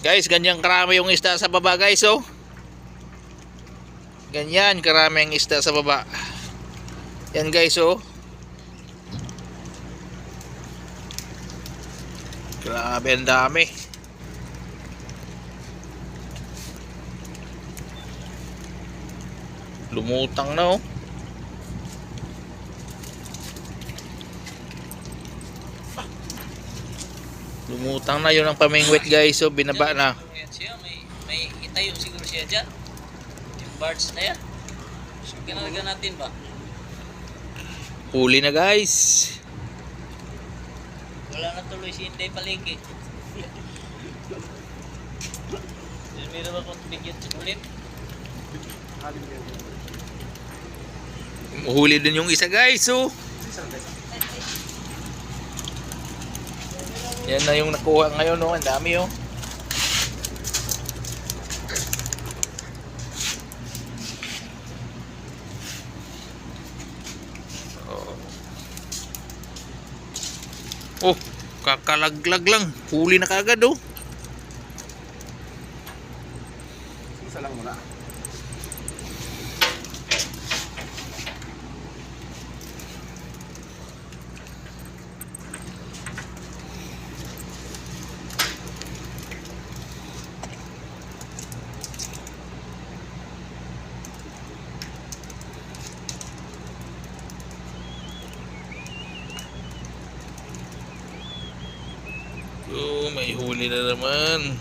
Guys, ganyan karami yung isda sa baba, guys, oh. Ganyan karami ang isda sa baba. Yan, guys, oh. Grabe, ang dami. Lumutang na, oh. Lumutang na, yun ang pamingwit, guys. So binaba na. May itayo siguro siya dyan. Yung birds na yan. So kinalaga natin ba? Huli na, guys. Wala na tuloy si Inday Palengke. Meron ba kung bigyan sa ulit? Huli din yung isa, guys, oh. Yan na yung nakuha ngayon, oh. Ang dami, oh. Oh, kakalaglag lang. Huli na kagad, oh. Isa lang muna. Oh, may huli na naman.